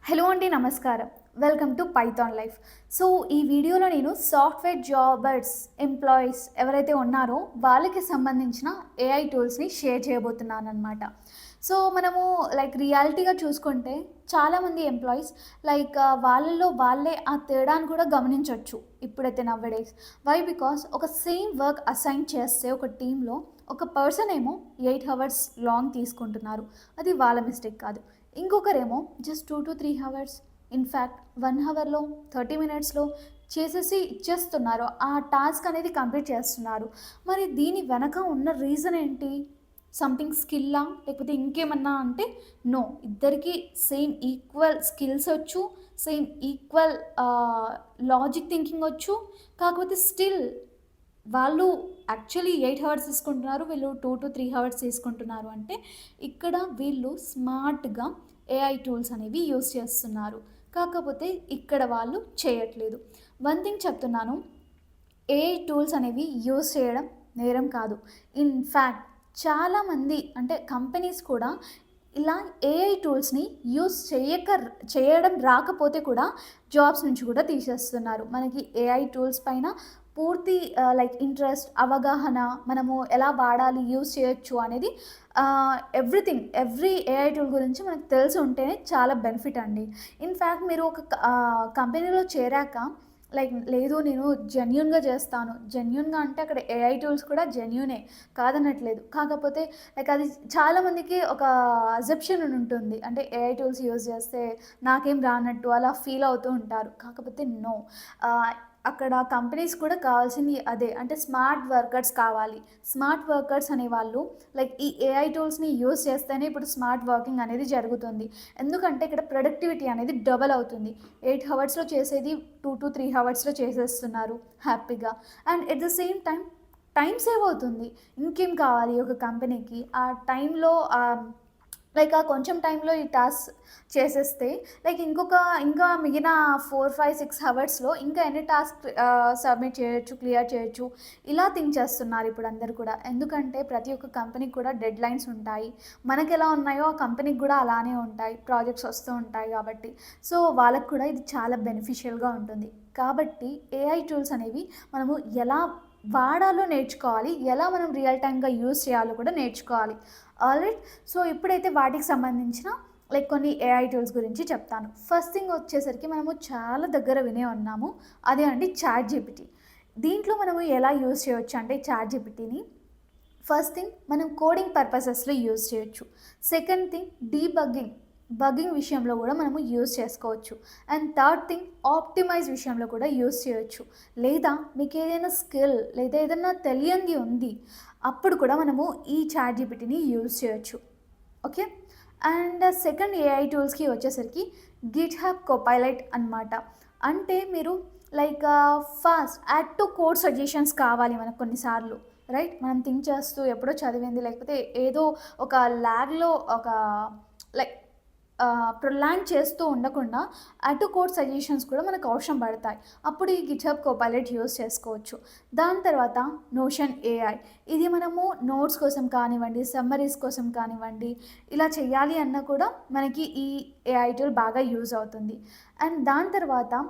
Hello అండి, నమస్కారం. Welcome to Python life. So ఈ వీడియోలో నేను సాఫ్ట్వేర్ జాబర్స్ ఎంప్లాయీస్ ఎవరైతే ఉన్నారో వాళ్ళకి సంబంధించిన ఏఐ టూల్స్ని షేర్ చేయబోతున్నాను అనమాట. సో మనము రియాలిటీగా చూసుకుంటే చాలామంది ఎంప్లాయీస్ వాళ్ళలో వాళ్ళే ఆ తేడాను కూడా గమనించవచ్చు ఇప్పుడైతే నవ్వడేస్. వై? బికాస్ ఒక సేమ్ వర్క్ అసైన్ చేస్తే ఒక టీంలో ఒక పర్సన్ ఏమో 8 అవర్స్ లాంగ్ తీసుకుంటున్నారు, అది వాళ్ళ మిస్టేక్ కాదు. ఇంకొకరేమో జస్ట్ 2 to 3 అవర్స్, ఇన్ఫ్యాక్ట్ 1 అవర్లో 30 మినిట్స్లో చేసేసి ఇచ్చేస్తున్నారు, ఆ టాస్క్ అనేది కంప్లీట్ చేస్తున్నారు. మరి దీని వెనక ఉన్న రీజన్ ఏంటి? సంథింగ్ స్కిల్లా లేకపోతే ఇంకేమన్నా అంటే నో, ఇద్దరికి సేమ్ ఈక్వల్ స్కిల్స్ వచ్చు, సేమ్ ఈక్వల్ లాజిక్ థింకింగ్ వచ్చు. కాకపోతే స్టిల్ వాళ్ళు యాక్చువల్లీ 8 అవర్స్ తీసుకుంటున్నారు, వీళ్ళు 2 to 3 అవర్స్ తీసుకుంటున్నారు. అంటే ఇక్కడ వీళ్ళు స్మార్ట్గా ఏఐ టూల్స్ అనేవి యూస్ చేస్తున్నారు, కాకపోతే ఇక్కడ వాళ్ళు చేయట్లేదు. వన్ థింగ్ చెప్తున్నాను, ఏఐ టూల్స్ అనేవి యూస్ చేయడం నేరం కాదు. ఇన్ఫ్యాక్ట్ చాలామంది అంటే కంపెనీస్ కూడా ఇలా ఏఐ టూల్స్ని యూస్ చేయడం రాకపోతే కూడా జాబ్స్ నుంచి కూడా తీసేస్తున్నారు. మనకి ఏఐ టూల్స్ పైన పూర్తి ఇంట్రెస్ట్, అవగాహన, మనము ఎలా వాడాలి, యూస్ చేయొచ్చు అనేది ఎవ్రీ ఏఐ టూల్ గురించి మనకు తెలిసి ఉంటేనే చాలా బెనిఫిట్ అండి. ఇన్ఫ్యాక్ట్ మీరు ఒక కంపెనీలో చేరాక లేదు నేను జెన్యూన్గా చేస్తాను, జెన్యూన్గా అంటే అక్కడ ఏఐ టూల్స్ కూడా జెన్యూనే, కాదనట్లేదు. కాకపోతే అది చాలామందికి ఒక అజెప్షన్ ఉంటుంది, అంటే ఏఐ టూల్స్ యూజ్ చేస్తే నాకేం రానట్టు అలా ఫీల్ అవుతూ ఉంటారు. కాకపోతే నో, అక్కడ కంపెనీస్ కూడా కావాల్సింది అదే, అంటే స్మార్ట్ వర్కర్స్ కావాలి. స్మార్ట్ వర్కర్స్ అనేవాళ్ళు ఈ ఏఐ టూల్స్ని యూజ్ చేస్తేనే ఇప్పుడు స్మార్ట్ వర్కింగ్ అనేది జరుగుతుంది. ఎందుకంటే ఇక్కడ ప్రొడక్టివిటీ అనేది డబల్ అవుతుంది. 8 అవర్స్లో చేసేది 2 to 3 అవర్స్లో చేసేస్తున్నారు హ్యాపీగా. And at the same time save అవుతుంది. ఇంకేం కావాలి ఒక కంపెనీకి? ఆ టైంలో ఆ కొంచెం టైంలో ఈ టాస్క్ చేసేస్తే ఇంకా మిగిలిన 4, 5, 6 అవర్స్లో ఇంకా ఎన్ని టాస్క్ సబ్మిట్ చేయొచ్చు, క్లియర్ చేయొచ్చు, ఇలా థింక్ చేస్తున్నారు ఇప్పుడు అందరు కూడా. ఎందుకంటే ప్రతి ఒక్క కంపెనీకి కూడా డెడ్ లైన్స్ ఉంటాయి. మనకి ఎలా ఉన్నాయో ఆ కంపెనీకి కూడా అలానే ఉంటాయి, ప్రాజెక్ట్స్ వస్తూ ఉంటాయి కాబట్టి. సో వాళ్ళకు కూడా ఇది చాలా బెనిఫిషియల్గా ఉంటుంది. కాబట్టి ఏఐ టూల్స్ అనేవి మనము ఎలా వాడాలో నేర్చుకోవాలి, ఎలా మనం రియల్ టైమ్గా యూజ్ చేయాలో కూడా నేర్చుకోవాలి. ఆల్రైట్. సో ఇప్పుడైతే వాటికి సంబంధించిన కొన్ని ఏఐ టూల్స్ గురించి చెప్తాను. ఫస్ట్ థింగ్ వచ్చేసరికి మనము చాలా దగ్గర వినే ఉన్నాము, అదే అండి చాట్ జీపీటీ. దీంట్లో మనము ఎలా యూజ్ చేయొచ్చు అంటే చాట్ జీపీటీని ఫస్ట్ థింగ్ మనం కోడింగ్ పర్పసెస్లో యూజ్ చేయొచ్చు. సెకండ్ థింగ్ బగ్గింగ్ విషయంలో కూడా మనము యూజ్ చేసుకోవచ్చు. అండ్ థర్డ్ థింగ్ ఆప్టిమైజ్ విషయంలో కూడా యూజ్ చేయొచ్చు. లేదా మీకు ఏదైనా స్కిల్ లేదా ఏదైనా తెలియంది ఉంది, అప్పుడు కూడా మనము ఈ చాట్ జీపీటీని యూజ్ చేయొచ్చు. ఓకే. అండ్ సెకండ్ ఏఐ టూల్స్కి వచ్చేసరికి గిట్హబ్ కోపైలట్ అనమాట. అంటే మీరు fast add to code suggestions కావాలి మనకు కొన్నిసార్లు, రైట్? మనం థింక్ చేస్తూ ఎప్పుడో చదివింది లేకపోతే ఏదో ఒక ల్యాగ్లో ఒక లైక్ ప్రొలాంగ్ చేస్తూ ఉండకుండా అటు కోడ్ సజెషన్స్ కూడా మనకు అవసరం పడతాయి. అప్పుడు ఈ గిట్హబ్ కోపైలట్ యూస్ చేసుకోవచ్చు. దాని తర్వాత నోషన్ ఏఐ, ఇది మనము నోట్స్ కోసం కానివ్వండి, సమ్మరీస్ కోసం కానివ్వండి, ఇలా చేయాలి అన్న కూడా మనకి ఈ ఏఐ టూల్ బాగా యూజ్ అవుతుంది. అండ్ దాని తర్వాత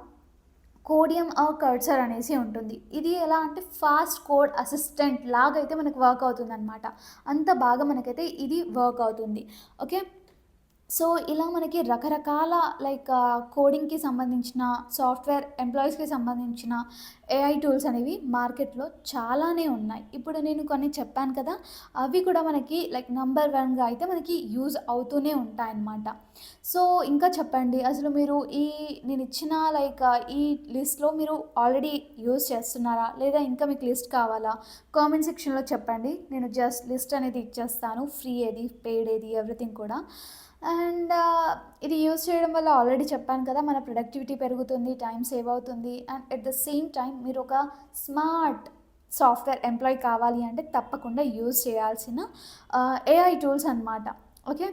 కోడియం ఆర్ కర్సర్ అనేసి ఉంటుంది. ఇది ఎలా అంటే ఫాస్ట్ కోడ్ అసిస్టెంట్ లాగా అయితే మనకు వర్క్ అవుతుంది అనమాట. అంత బాగా మనకైతే ఇది వర్క్ అవుతుంది. ఓకే. సో ఇలా మనకి రకరకాల కోడింగ్కి సంబంధించిన, సాఫ్ట్వేర్ ఎంప్లాయీస్కి సంబంధించిన ఏఐ టూల్స్ అనేవి మార్కెట్లో చాలానే ఉన్నాయి. ఇప్పుడు నేను కొన్ని చెప్పాను కదా, అవి కూడా మనకి నంబర్ 1గా అయితే మనకి యూజ్ అవుతూనే ఉంటాయన్నమాట. సో ఇంకా చెప్పండి, అసలు మీరు నేను ఇచ్చిన ఈ లిస్ట్లో మీరు ఆల్రెడీ యూజ్ చేస్తున్నారా, లేదా ఇంకా మీకు లిస్ట్ కావాలా? కామెంట్ సెక్షన్లో చెప్పండి, నేను జస్ట్ లిస్ట్ అనేది ఇచ్చేస్తాను, ఫ్రీ ఏది, పెయిడ్ ఏది, ఎవ్రీథింగ్ కూడా. అండ్ ఇది యూజ్ చేయడం వల్ల ఆల్రెడీ చెప్పాను కదా, మన ప్రొడక్టివిటీ పెరుగుతుంది, టైం సేవ్ అవుతుంది. And at the same time మీరు ఒక స్మార్ట్ సాఫ్ట్వేర్ ఎంప్లాయీ కావాలి అంటే తప్పకుండా యూజ్ చేయాల్సిన ఏఐ టూల్స్ అనమాట. ఓకే.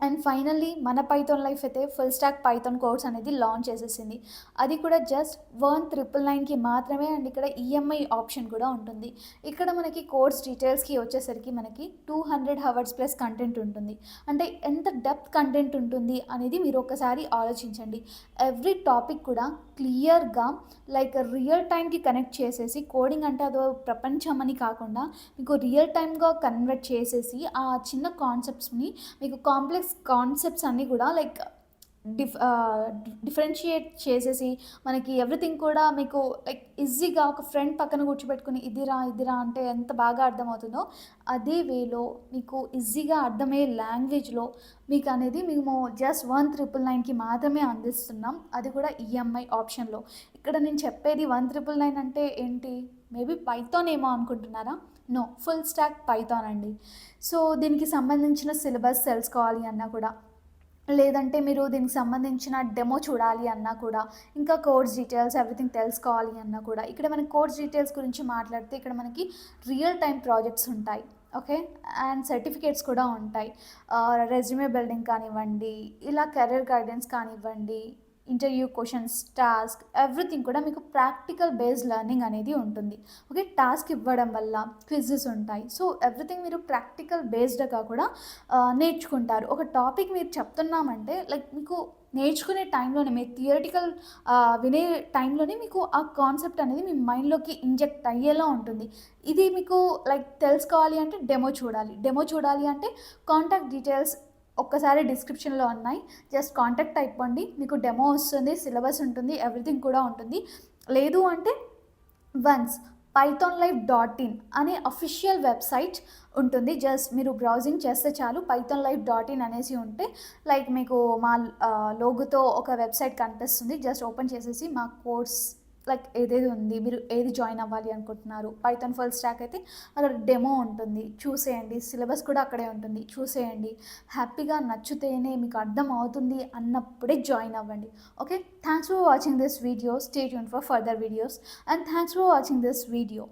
అండ్ ఫైనల్లీ మన పైథాన్ లైఫ్ అయితే ఫుల్ స్టాక్ పైథాన్ కోర్స్ అనేది లాంచ్ చేసేసింది. అది కూడా జస్ట్ 1999కి మాత్రమే. అండ్ ఇక్కడ ఈఎంఐ ఆప్షన్ కూడా ఉంటుంది. ఇక్కడ మనకి కోర్స్ డీటెయిల్స్కి వచ్చేసరికి మనకి 200 హవర్స్ ప్లస్ కంటెంట్ ఉంటుంది. అంటే ఎంత డెప్త్ కంటెంట్ ఉంటుంది అనేది మీరు ఒకసారి ఆలోచించండి. ఎవ్రీ టాపిక్ కూడా క్లియర్గా లైక్ రియల్ టైంకి కనెక్ట్ చేసేసి, కోడింగ్ అంటే అదో ప్రపంచం అని కాకుండా మీకు రియల్ టైమ్గా కన్వర్ట్ చేసేసి ఆ చిన్న కాన్సెప్ట్స్ని మీకు కాంప్లెక్స్ కాన్సెప్ట్స్ అన్నీ కూడా లైక్ డిఫరెన్షియేట్ చేసేసి మనకి ఎవ్రీథింగ్ కూడా మీకు లైక్ ఈజీగా ఒక ఫ్రెండ్ పక్కన కూర్చోబెట్టుకుని ఇదిరా ఇదిరా అంటే ఎంత బాగా అర్థమవుతుందో అదే వేలో మీకు ఈజీగా అర్థమయ్యే లాంగ్వేజ్లో మీకు అనేది మేము జస్ట్ 1999కి మాత్రమే అందిస్తున్నాం. అది కూడా ఈఎంఐ ఆప్షన్లో. ఇక్కడ నేను చెప్పేది 1999 అంటే ఏంటి, మేబీ పైథాన్ ఏమో అనుకుంటున్నారా? నో, ఫుల్ స్టాక్ పైథాన్ అండి. సో దీనికి సంబంధించిన సిలబస్ తెలుసుకోవాలి అన్నా కూడా, లేదంటే మీరు దీనికి సంబంధించిన డెమో చూడాలి అన్నా కూడా, ఇంకా కోర్స్ డీటెయిల్స్ ఎవ్రీథింగ్ తెలుసుకోవాలి అన్నా కూడా, ఇక్కడ మనకి కోర్స్ డీటెయిల్స్ గురించి మాట్లాడితే ఇక్కడ మనకి రియల్ టైం ప్రాజెక్ట్స్ ఉంటాయి. ఓకే, అండ్ సర్టిఫికేట్స్ కూడా ఉంటాయి. రెజ్యూమే బిల్డింగ్ కానివ్వండి, ఇలా కెరీర్ గైడెన్స్ కానివ్వండి, ఇంటర్వ్యూ క్వశ్చన్స్, టాస్క్, ఎవ్రీథింగ్ కూడా మీకు ప్రాక్టికల్ బేస్డ్ లెర్నింగ్ అనేది ఉంటుంది. ఓకే, టాస్క్ ఇవ్వడం వల్ల క్విజెస్ ఉంటాయి. సో ఎవ్రీథింగ్ మీరు ప్రాక్టికల్ బేస్డ్గా కూడా నేర్చుకుంటారు. ఒక టాపిక్ మీరు చెప్తున్నామంటే లైక్ మీకు నేర్చుకునే టైంలోనే, మీరు థియరిటికల్ వినే టైంలోనే మీకు ఆ కాన్సెప్ట్ అనేది మీ మైండ్లోకి ఇంజెక్ట్ అయ్యేలా ఉంటుంది. ఇది మీకు లైక్ తెలుసుకోవాలి అంటే డెమో చూడాలి. డెమో చూడాలి అంటే కాంటాక్ట్ డీటెయిల్స్ ఒక్కసారి డిస్క్రిప్షన్లో ఉన్నాయి. జస్ట్ కాంటాక్ట్ అయిపోండి, మీకు డెమో వస్తుంది, సిలబస్ ఉంటుంది, ఎవ్రీథింగ్ కూడా ఉంటుంది. లేదు అంటే వన్స్ pythonlife.in అనే అఫీషియల్ వెబ్సైట్ ఉంటుంది. జస్ట్ మీరు బ్రౌజింగ్ చేస్తే చాలు, pythonlife.in అనేసి ఉంటే లైక్ మీకు మా లోగోతో ఒక వెబ్సైట్ కనిపిస్తుంది. జస్ట్ ఓపెన్ చేసేసి మా కోర్స్ లైక్ ఏదేది ఉంది, మీరు ఏది జాయిన్ అవ్వాలి అనుకుంటున్నారు, పైథాన్ ఫుల్ స్టాక్ అయితే అక్కడ డెమో ఉంటుంది, చూసేయండి. సిలబస్ కూడా అక్కడే ఉంటుంది, చూసేయండి. హ్యాపీగా నచ్చితేనే మీకు అర్థం అవుతుంది అన్నప్పుడే జాయిన్ అవ్వండి. Okay, thanks for watching this video. Stay tune for further videos and thanks for watching this video.